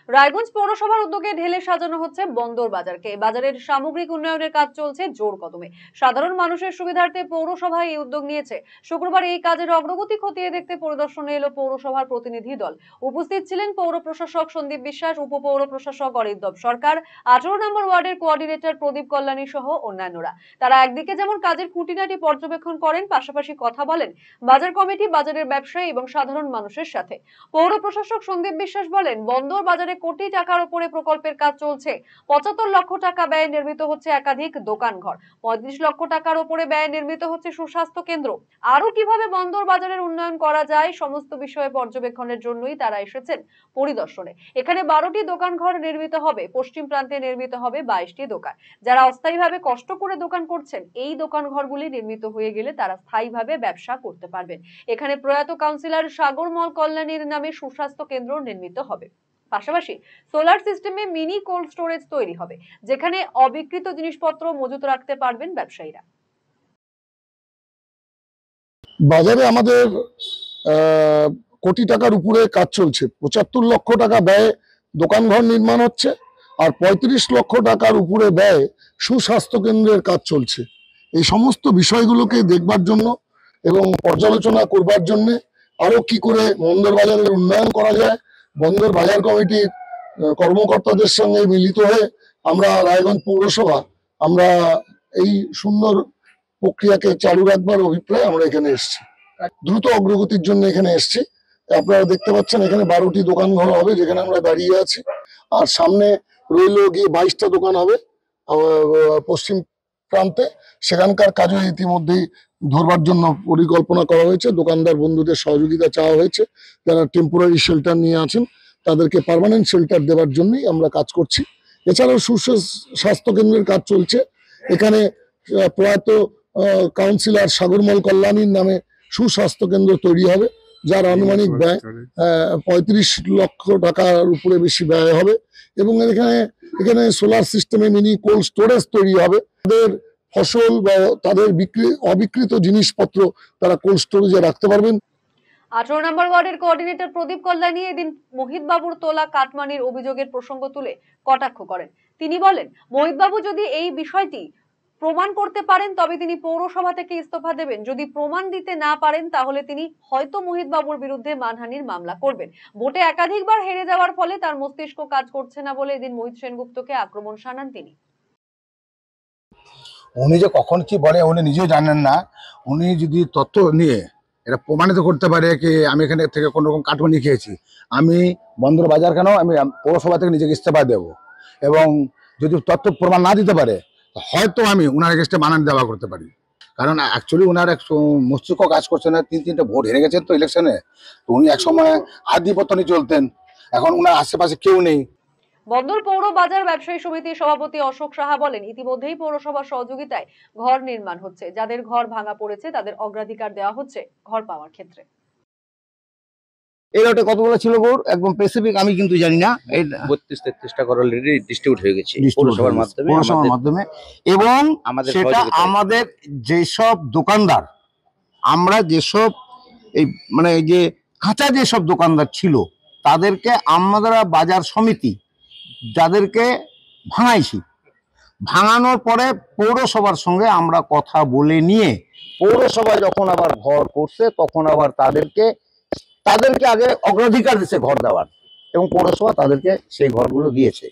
রায়গঞ্জ পৌরসভার উদ্যোগে ঢেলে সাজানো হচ্ছে বন্দর বাজারকে। বাজারের সামগ্রিক উন্নয়নের কাজ চলছে জোর কদমে। সাধারণ মানুষের সুবিধার্থে পৌরসভা এই উদ্যোগ নিয়েছে। শুক্রবার এই কাজের অগ্রগতি খতিয়ে দেখতে পরিদর্শনে এলো পৌরসভার প্রতিনিধি দল। উপস্থিত ছিলেন পৌর প্রশাসক সন্দীপ বিশ্বাস, উপপৌর প্রশাসক অরিন্দম সরকার, 18 নম্বর ওয়ার্ডের কোঅর্ডিনেটর প্রদীপ কল্যাণী সহ অন্যান্যরা। তারা একদিকে যেমন কাজের খুঁটিনাটি পর্যবেক্ষণ করেন, পাশাপাশি কথা বলেন বাজার কমিটি, বাজারের ব্যবসায়ী এবং সাধারণ মানুষের সাথে। পৌর প্রশাসক সন্দীপ বিশ্বাস বলেন, বন্দর বাজারে কোটি টাকার উপরে প্রকল্পের কাজ চলছে। 75 লক্ষ টাকা ব্যয়ে নির্মিত হচ্ছে একাধিক দোকানঘর। 35 লক্ষ টাকার উপরে ব্যয়ে নির্মিত হচ্ছে সুস্বাস্থ্য কেন্দ্র। আরো কিভাবে বন্দর বাজারের উন্নয়ন করা যায়, সমস্ত বিষয়ে পর্যবেক্ষণের জন্যই তারা এসেছেন পরিদর্শনে। এখানে 12টি দোকানঘর নির্মিত হবে। পশ্চিম প্রান্তে নির্মিত হবে 22টি দোকান। যারা অস্থায়ীভাবে কষ্ট করে দোকান করছেন, এই দোকানঘরগুলি নির্মিত হয়ে গেলে তারা স্থায়ীভাবে ব্যবসা করতে পারবেন। এখানে প্রয়াত কাউন্সিলর সাগরমল কল্যাণীর নামে সুস্বাস্থ্য কেন্দ্র নির্মিত হবে। পাশাপাশি সোলার সিস্টেমে মিনি কোল্ড স্টোরেজ তৈরি হবে, যেখানে অবিকৃত জিনিসপত্র মজুত রাখতে পারবেন ব্যবসায়ীরা। বাজারে আমাদের কোটি টাকার উপরে কাজ চলছে। 75 লক্ষ টাকা ব্যয়ে দোকানঘর নির্মাণ হচ্ছে, আর 35 লক্ষ টাকার উপরে ব্যয়ে সুস্বাস্থ্য কেন্দ্রের কাজ চলছে। এই সমস্ত বিষয়গুলোকে দেখবার জন্য এবং পর্যালোচনা করবার জন্য আরো কি করে বন্দর বাজারের উন্নয়ন করা যায়, বন্দর বাজার কমিটির কর্মকর্তাদের সঙ্গে মিলিত হয়ে আমরা রায়গঞ্জ পৌরসভা আমরা এই সুন্দর প্রক্রিয়াকে চালু রাখবার অভিপ্রায়ে আমরা এখানে এসেছি। দ্রুত অগ্রগতির জন্য এখানে এসেছি। আপনারা দেখতে পাচ্ছেন এখানে 12টি দোকানঘর হবে, যেখানে আমরা দাঁড়িয়ে আছি। আর সামনে রইল গিয়ে 22টা দোকান হবে পশ্চিম প্রান্তে। সেখানকার কাজও ইতিমধ্যেই ধরবার জন্য পরিকল্পনা করা হয়েছে। দোকানদার বন্ধুদের সহযোগিতা চাওয়া হয়েছে। যারা টেম্পোরারি শেল্টার নিয়ে আছেন তাদেরকে পার্মানেন্ট শেল্টার দেওয়ার জন্যই আমরা কাজ করছি। এছাড়াও সুস্বাস্থ্য কেন্দ্রের কাজ চলছে। এখানে প্রয়াত কাউন্সিলর সাগরমল কল্যাণীর নামে সুস্বাস্থ্য কেন্দ্র তৈরি হবে, যার আনুমানিক ব্যয় 35 লক্ষ টাকার উপরে বেশি ব্যয় হবে। এবং এখানে সোলার সিস্টেমে মিনি কোল্ড স্টোরেজ তৈরি হবে। তাদের ফসল বা তাদের অবিকৃত জিনিসপত্র তারা কোল্ড স্টোরেজে রাখতে পারবেন। 18 নম্বর ওয়ার্ডের কোঅর্ডিনেটর প্রদীপ কল্যাণী এদিন মোহিত বাবুর তোলা কাটমানির অভিযোগের প্রসঙ্গ তুলে কটাক্ষ করেন। তিনি বলেন, মোহিত বাবু যদি এই বিষয়টি প্রমাণ করতে পারেন তবে তিনি পৌরসভা থেকে ইস্তফা দেবেন। যদি প্রমাণ দিতে না পারেন তাহলে তিনি হয়তো মোহিত বাবুর বিরুদ্ধে মানহানির মামলা করবেন। ভোটে একাধিকবার হেরে যাওয়ার ফলে তার মস্তিষ্ক কাজ করছে না বলে এদিন মোহিত সেনগুপ্তকে আক্রমণ শানান তিনি। উনি যে কখন কি বলে উনি নিজেও জানেন না। উনি যদি তথ্য নিয়ে এটা প্রমাণিত করতে পারে কি আমি এখানে থেকে কোনো রকম কাটমানি খেয়েছি, আমি বন্দর বাজার কেন আমি পৌরসভা থেকে নিজেকে ইস্তফা দেবো। এবং যদি তথ্য প্রমাণ না দিতে পারে হয়তো আমি ওনার এগেস্টে মানহানি দাবা করতে পারি। কারণ অ্যাকচুয়ালি ওনার এক মস্তিষ্ক কাজ করছে না। 3-3টে ভোট হেরে গেছেন তো ইলেকশনে। তো উনি একসময় আধিপত্য নিয়ে চলতেন, এখন ওনার আশেপাশে কেউ নেই। বন্দর পৌর বাজার ব্যবসায়ী সমিতির সভাপতি অশোক সাহা বলেন, ইতিমধ্যেই পৌরসভার সহযোগিতায় ঘর নির্মাণ হচ্ছে। যাদের ঘর ভাঙা পড়েছে তাদের অগ্রাধিকার দেওয়া হচ্ছে ঘর পাওয়ার ক্ষেত্রে। এই লটে কতগুলো ছিল গৌর একদম স্পেসিফিক আমি কিন্তু জানি না। 32-33টা ঘর অলরেডি ডিস্ট্রিবিউট হয়ে গেছে পৌরসভার মাধ্যমে এবং সেটা আমাদের যেসব দোকানদার, আমরা যেসব এই মানে যে কাঁচা যেসব দোকানদার ছিল তাদেরকে আমরা বাজার সমিতি যাদেরকে ভাঙাইছি, ভাঙানোর পরে পৌরসভার সঙ্গে আমরা কথা বলে নিয়ে পৌরসভা যখন আবার ঘর করছে তখন আবার তাদেরকে আগে অগ্রাধিকার দিচ্ছে ঘর দেওয়ার, এবং পৌরসভা তাদেরকে সেই ঘরগুলো দিয়েছে।